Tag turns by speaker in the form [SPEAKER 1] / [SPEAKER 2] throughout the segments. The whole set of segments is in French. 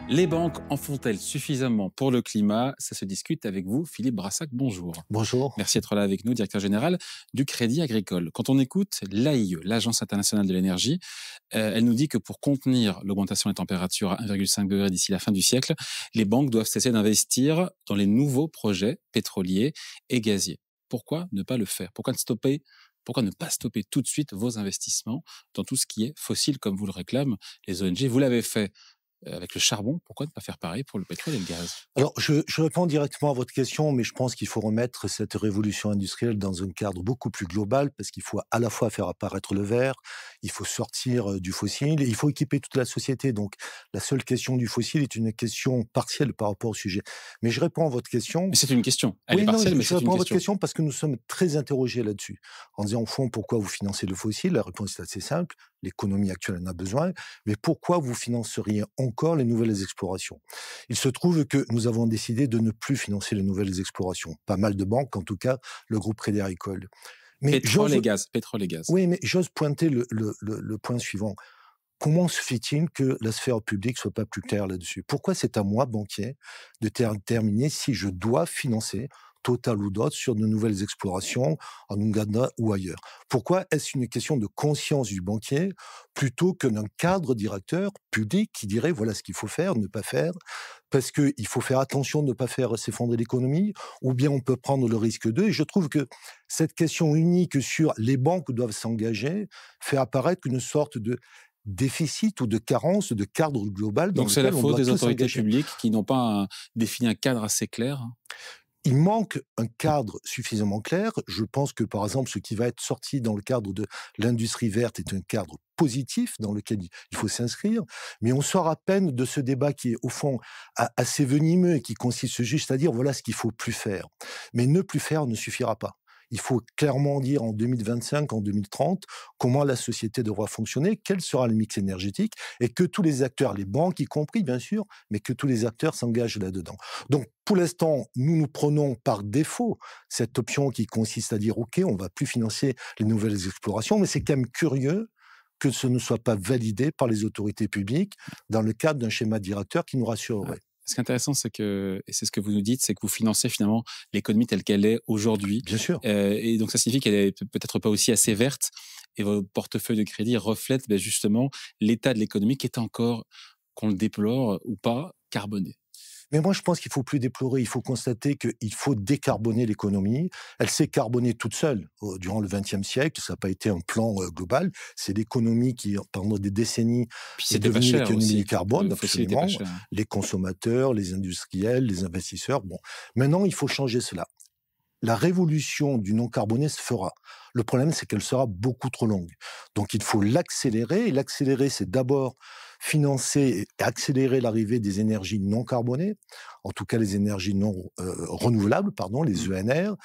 [SPEAKER 1] Les banques en font-elles suffisamment pour le climat? Ça se discute avec vous, Philippe Brassac, bonjour.
[SPEAKER 2] Bonjour.
[SPEAKER 1] Merci d'être là avec nous, directeur général du Crédit Agricole. Quand on écoute l'AIE, l'Agence internationale de l'énergie, elle nous dit que pour contenir l'augmentation des températures à 1,5 degré d'ici la fin du siècle, les banques doivent cesser d'investir dans les nouveaux projets pétroliers et gaziers. Pourquoi ne pas le faire? Pourquoi ne pas stopper tout de suite vos investissements dans tout ce qui est fossile, comme vous le réclament les ONG? Vous l'avez fait avec le charbon, pourquoi ne pas faire pareil pour le pétrole et le gaz?
[SPEAKER 2] Alors, je réponds directement à votre question, mais je pense qu'il faut remettre cette révolution industrielle dans un cadre beaucoup plus global, parce qu'il faut à la fois faire apparaître le vert, il faut sortir du fossile, et il faut équiper toute la société. Donc, la seule question du fossile est une question partielle par rapport au sujet. Mais je réponds à votre question.
[SPEAKER 1] Mais c'est une question. Elle est
[SPEAKER 2] Oui, non,
[SPEAKER 1] partielle, mais
[SPEAKER 2] je
[SPEAKER 1] c'est une
[SPEAKER 2] réponds à votre
[SPEAKER 1] question.
[SPEAKER 2] question parce que nous sommes très interrogés là-dessus. En disant, au fond, pourquoi vous financez le fossile? La réponse est assez simple. L'économie actuelle en a besoin. Mais pourquoi vous financeriez encore les nouvelles explorations? Il se trouve que nous avons décidé de ne plus financer les nouvelles explorations. Pas mal de banques, en tout cas, le groupe Crédit Agricole. Mais
[SPEAKER 1] Pétrole et gaz, pétrole et gaz.
[SPEAKER 2] oui, mais j'ose pointer le point suivant. Comment se fait-il que la sphère publique soit pas plus claire là-dessus? Pourquoi c'est à moi, banquier, de déterminer si je dois financer Total ou d'autres sur de nouvelles explorations en Ouganda ou ailleurs? Pourquoi est-ce une question de conscience du banquier plutôt que d'un cadre directeur public qui dirait voilà ce qu'il faut faire, ne pas faire, parce qu'il faut faire attention de ne pas faire s'effondrer l'économie, ou bien on peut prendre le risque d'eux. Et je trouve que cette question unique sur les banques doivent s'engager fait apparaître une sorte de déficit ou de carence de cadre global dans
[SPEAKER 1] Donc c'est la
[SPEAKER 2] lequel on
[SPEAKER 1] faute
[SPEAKER 2] doit
[SPEAKER 1] des
[SPEAKER 2] tous
[SPEAKER 1] autorités
[SPEAKER 2] s'engager.
[SPEAKER 1] publiques qui n'ont pas défini un cadre assez clair.
[SPEAKER 2] Il manque un cadre suffisamment clair. Je pense que, par exemple, ce qui va être sorti dans le cadre de l'industrie verte est un cadre positif dans lequel il faut s'inscrire, mais on sort à peine de ce débat qui est, au fond, assez venimeux et qui consiste juste à dire voilà ce qu'il faut plus faire. Mais ne plus faire ne suffira pas. Il faut clairement dire en 2025, en 2030, comment la société devra fonctionner, quel sera le mix énergétique, et que tous les acteurs, les banques y compris bien sûr, mais que tous les acteurs s'engagent là-dedans. Donc pour l'instant, nous prenons par défaut cette option qui consiste à dire ok, on va plus financer les nouvelles explorations, mais c'est quand même curieux que ce ne soit pas validé par les autorités publiques dans le cadre d'un schéma directeur qui nous
[SPEAKER 1] Ouais.
[SPEAKER 2] rassurerait.
[SPEAKER 1] Ce qui est intéressant, c'est que, et c'est ce que vous nous dites, c'est que vous financez finalement l'économie telle qu'elle est aujourd'hui.
[SPEAKER 2] Bien sûr.
[SPEAKER 1] Et donc ça signifie qu'elle est peut-être pas aussi assez verte. Et vos portefeuilles de crédit reflètent justement l'état de l'économie qui est encore, qu'on le déplore ou pas, carboné.
[SPEAKER 2] Mais moi, je pense qu'il faut plus déplorer. Il faut constater qu'il faut décarboner l'économie. Elle s'est carbonée toute seule durant le XXe siècle. Ça n'a pas été un plan global. C'est l'économie qui, pendant des décennies,
[SPEAKER 1] Puis
[SPEAKER 2] est
[SPEAKER 1] c'était pas
[SPEAKER 2] devenue
[SPEAKER 1] cher
[SPEAKER 2] l'économie
[SPEAKER 1] aussi.
[SPEAKER 2] du carbone,
[SPEAKER 1] Le fossile était pas
[SPEAKER 2] absolument.
[SPEAKER 1] cher.
[SPEAKER 2] Les consommateurs, les industriels, les investisseurs. Bon, maintenant, il faut changer cela. La révolution du non carboné se fera. Le problème, c'est qu'elle sera beaucoup trop longue. Donc, il faut l'accélérer. Et l'accélérer, c'est d'abord financer et accélérer l'arrivée des énergies non carbonées, en tout cas les énergies non renouvelables, pardon, les ENR.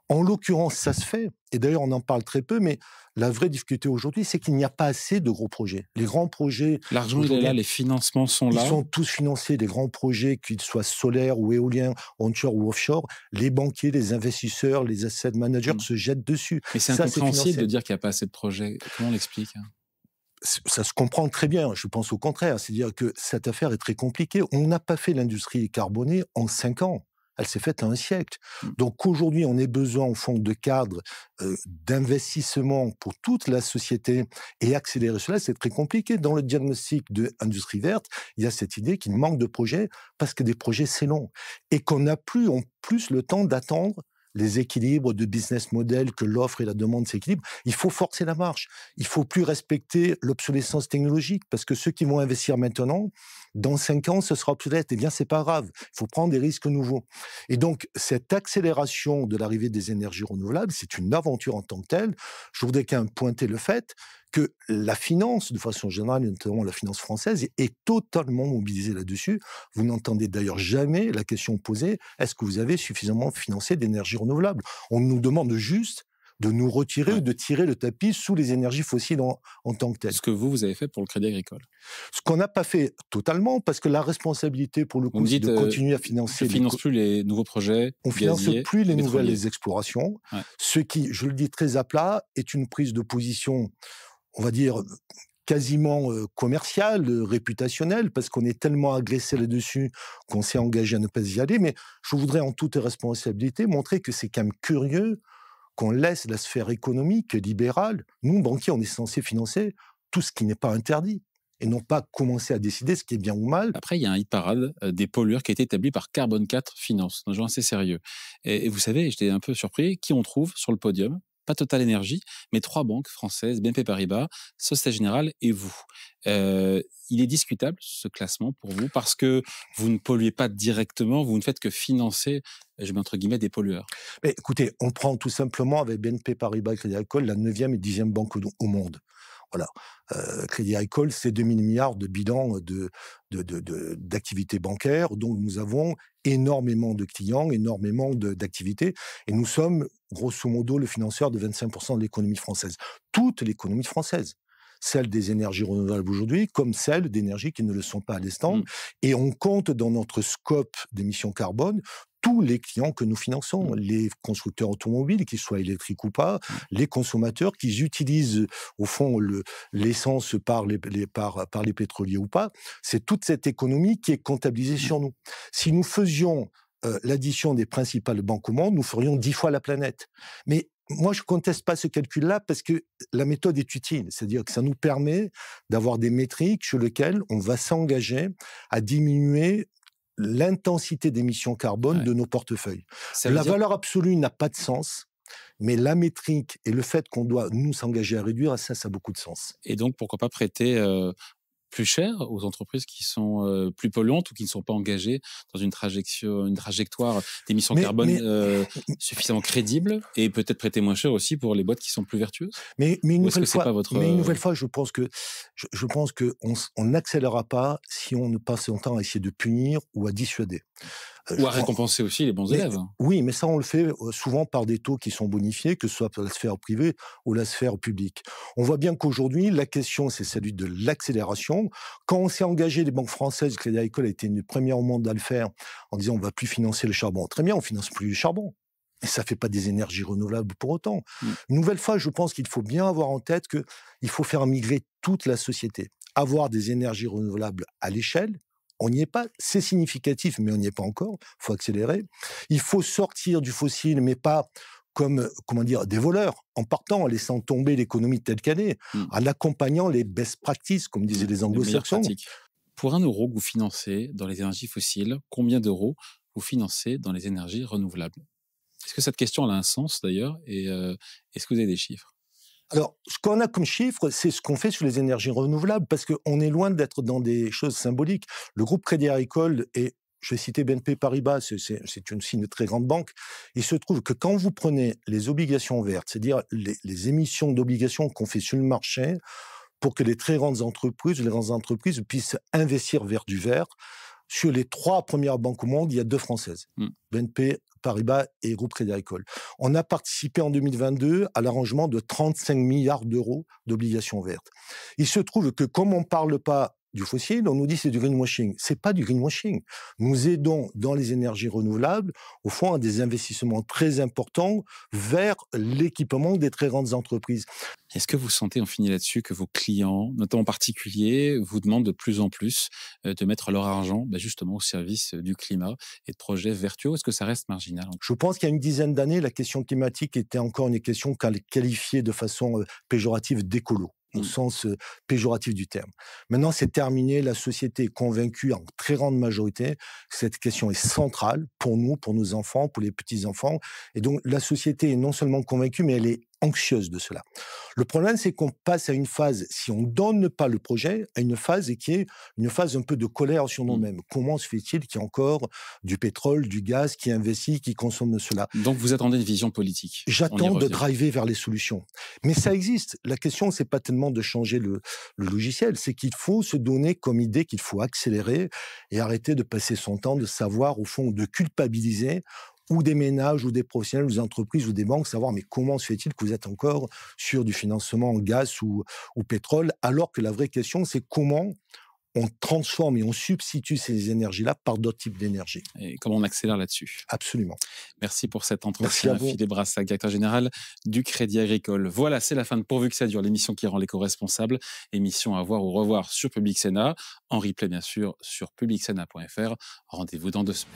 [SPEAKER 2] En l'occurrence, ça se fait. Et d'ailleurs, on en parle très peu, mais la vraie difficulté aujourd'hui, c'est qu'il n'y a pas assez de gros projets. Les grands projets,
[SPEAKER 1] L'argent, il est là,
[SPEAKER 2] aujourd'hui,
[SPEAKER 1] les financements sont
[SPEAKER 2] ils
[SPEAKER 1] là.
[SPEAKER 2] sont tous financés, les grands projets, qu'ils soient solaires ou éoliens, onshore ou offshore. Les banquiers, les investisseurs, les asset managers
[SPEAKER 1] Mm.
[SPEAKER 2] se jettent dessus.
[SPEAKER 1] Mais c'est
[SPEAKER 2] Ça, c'est
[SPEAKER 1] incompréhensible
[SPEAKER 2] financé.
[SPEAKER 1] de dire qu'il n'y a pas assez de projets. Comment on l'explique?
[SPEAKER 2] Ça se comprend très bien, je pense au contraire. C'est-à-dire que cette affaire est très compliquée. On n'a pas fait l'industrie carbonée en 5 ans. Elle s'est faite en un siècle.
[SPEAKER 1] Mm.
[SPEAKER 2] Donc aujourd'hui, on a besoin, au fond, de cadres d'investissement pour toute la société et accélérer cela, c'est très compliqué. Dans le diagnostic de l'industrie verte, il y a cette idée qu'il manque de projets parce que des projets, c'est long. Et qu'on n'a plus en plus le temps d'attendre les équilibres de business model, que l'offre et la demande s'équilibrent. Il faut forcer la marche. Il faut plus respecter l'obsolescence technologique parce que ceux qui vont investir maintenant, dans 5 ans, ce sera obsolète. Eh bien, c'est pas grave. Il faut prendre des risques nouveaux. Et donc, cette accélération de l'arrivée des énergies renouvelables, c'est une aventure en tant que telle. Je voudrais quand même pointer le fait que la finance, de façon générale, et notamment la finance française, est totalement mobilisée là-dessus. Vous n'entendez d'ailleurs jamais la question posée, est-ce que vous avez suffisamment financé d'énergie renouvelable? On nous demande juste de nous retirer ou
[SPEAKER 1] Ouais.
[SPEAKER 2] de tirer le tapis sous les énergies fossiles en tant que telles.
[SPEAKER 1] Ce que vous avez fait pour le Crédit Agricole.
[SPEAKER 2] Ce qu'on n'a pas fait totalement, parce que la responsabilité, pour le
[SPEAKER 1] Vous
[SPEAKER 2] coup,
[SPEAKER 1] me
[SPEAKER 2] c'est
[SPEAKER 1] dites,
[SPEAKER 2] de continuer à
[SPEAKER 1] je
[SPEAKER 2] financer
[SPEAKER 1] finance plus les nouveaux projets
[SPEAKER 2] on finance
[SPEAKER 1] gaziers
[SPEAKER 2] plus
[SPEAKER 1] et
[SPEAKER 2] les
[SPEAKER 1] pétroliers.
[SPEAKER 2] nouvelles explorations,
[SPEAKER 1] Ouais.
[SPEAKER 2] ce qui, je le dis très à plat, est une prise de position, on va dire, quasiment commercial, réputationnel, parce qu'on est tellement agressé là-dessus qu'on s'est engagé à ne pas y aller. Mais je voudrais, en toute responsabilité, montrer que c'est quand même curieux qu'on laisse la sphère économique libérale. Nous, banquiers, on est censé financer tout ce qui n'est pas interdit et non pas commencer à décider ce qui est bien ou mal.
[SPEAKER 1] Après, il y a un hit parade des pollueurs qui a été établi par Carbone 4 Finance, un genre assez sérieux. Et vous savez, j'étais un peu surpris, qui on trouve sur le podium? Pas Total Energy, mais 3 banques françaises, BNP Paribas, Société Générale et vous. Il est discutable, ce classement, pour vous, parce que vous ne polluez pas directement, vous ne faites que financer, je mets entre guillemets, des pollueurs.
[SPEAKER 2] Mais écoutez, on prend tout simplement avec BNP Paribas Crédit Agricole la 9e et 10e banque au monde. Voilà. Crédit Agricole, c'est 2 000 milliards de bilan d'activités bancaires. Donc, nous avons énormément de clients, énormément d'activités. Et nous sommes, grosso modo, le financeur de 25% de l'économie française. Toute l'économie française. Celle des énergies renouvelables aujourd'hui, comme celle d'énergies qui ne le sont pas à l'instant. Et on compte dans notre scope d'émissions carbone tous les clients que nous finançons, les constructeurs automobiles, qu'ils soient électriques ou pas, les consommateurs qui utilisent au fond l'essence par les pétroliers ou pas. C'est toute cette économie qui est comptabilisée sur nous. Si nous faisions l'addition des principales banques au monde, nous ferions 10 fois la planète. Mais moi, je ne conteste pas ce calcul-là parce que la méthode est utile. C'est-à-dire que ça nous permet d'avoir des métriques sur lesquelles on va s'engager à diminuer l'intensité d'émissions carbone de nos portefeuilles. La valeur absolue n'a pas de sens, mais la métrique et le fait qu'on doit nous s'engager à réduire, ça a beaucoup de sens.
[SPEAKER 1] Et donc, pourquoi pas prêter plus cher aux entreprises qui sont plus polluantes ou qui ne sont pas engagées dans une trajectoire d'émissions carbone suffisamment crédible, et peut-être prêter moins cher aussi pour les boîtes qui sont plus vertueuses?
[SPEAKER 2] Mais une nouvelle fois, je pense qu'on n'accélérera pas si on ne passe son temps à essayer de punir ou à dissuader.
[SPEAKER 1] Ou à récompenser aussi les bons élèves.
[SPEAKER 2] Oui, mais ça, on le fait souvent par des taux qui sont bonifiés, que ce soit par la sphère privée ou la sphère publique. On voit bien qu'aujourd'hui, la question, c'est celle de l'accélération. Quand on s'est engagé, les banques françaises, Crédit Agricole a été une première au monde à le faire, en disant on ne va plus financer le charbon. Très bien, on ne finance plus le charbon. Et ça ne fait pas des énergies renouvelables pour autant. Une nouvelle fois, je pense qu'il faut bien avoir en tête qu'il faut faire migrer toute la société. Avoir des énergies renouvelables à l'échelle. On n'y est pas, c'est significatif, mais on n'y est pas encore, il faut accélérer. Il faut sortir du fossile, mais pas comme, des voleurs, en partant, en laissant tomber l'économie telle qu'elle est, en accompagnant les best practices, comme disaient les anglo-saxons.
[SPEAKER 1] Pour 1 euro que vous financez dans les énergies fossiles, combien d'euros vous financez dans les énergies renouvelables? Est-ce que cette question a un sens d'ailleurs, et est-ce que vous avez des chiffres?
[SPEAKER 2] Alors, ce qu'on a comme chiffre, c'est ce qu'on fait sur les énergies renouvelables, parce qu'on est loin d'être dans des choses symboliques. Le groupe Crédit Agricole, et je vais citer BNP Paribas, c'est aussi une très grande banque, il se trouve que quand vous prenez les obligations vertes, c'est-à-dire les émissions d'obligations qu'on fait sur le marché, pour que les très grandes entreprises puissent investir vers du vert, sur les 3 premières banques au monde, il y a 2 françaises, BNP Paribas et Groupe Crédit Agricole. On a participé en 2022 à l'arrangement de 35 milliards d'euros d'obligations vertes. Il se trouve que comme on ne parle pas du fossile, on nous dit c'est du greenwashing. C'est pas du greenwashing. Nous aidons dans les énergies renouvelables, au fond, à des investissements très importants vers l'équipement des très grandes entreprises.
[SPEAKER 1] Est-ce que vous sentez, on finit là-dessus, que vos clients, notamment en particulier, vous demandent de plus en plus de mettre leur argent justement au service du climat et de projets vertueux? Est-ce que ça reste marginal?
[SPEAKER 2] Je pense qu'il y a une dizaine d'années, la question climatique était encore une question qualifiée de façon péjorative d'écolo, au sens péjoratif du terme. Maintenant, c'est terminé. La société est convaincue en très grande majorité que cette question est centrale pour nous, pour nos enfants, pour les petits-enfants. Et donc, la société est non seulement convaincue, mais elle est anxieuse de cela. Le problème, c'est qu'on passe à une phase, si on ne donne pas le projet, à une phase qui est une phase un peu de colère sur nous-mêmes. Comment se fait-il qu'il y ait encore du pétrole, du gaz, qui investit, qui consomme cela?
[SPEAKER 1] Donc vous attendez une vision politique?
[SPEAKER 2] J'attends de driver vers les solutions. Mais ça existe. La question, c'est pas tellement de changer le logiciel, c'est qu'il faut se donner comme idée qu'il faut accélérer et arrêter de passer son temps de savoir, au fond, de culpabiliser ou des ménages, ou des professionnels, ou des entreprises, ou des banques, savoir mais comment se fait-il que vous êtes encore sur du financement en gaz ou pétrole, alors que la vraie question, c'est comment on transforme et on substitue ces énergies-là par d'autres types d'énergie.
[SPEAKER 1] Et comment on accélère là-dessus.
[SPEAKER 2] Absolument.
[SPEAKER 1] Merci pour cet entretien, Philippe Brassac, directeur général du Crédit Agricole. Voilà, c'est la fin de Pourvu que ça dure, l'émission qui rend l'éco-responsable. Émission à voir ou revoir sur Public Sénat, en replay bien sûr sur publicsénat.fr. Rendez-vous dans 2 semaines.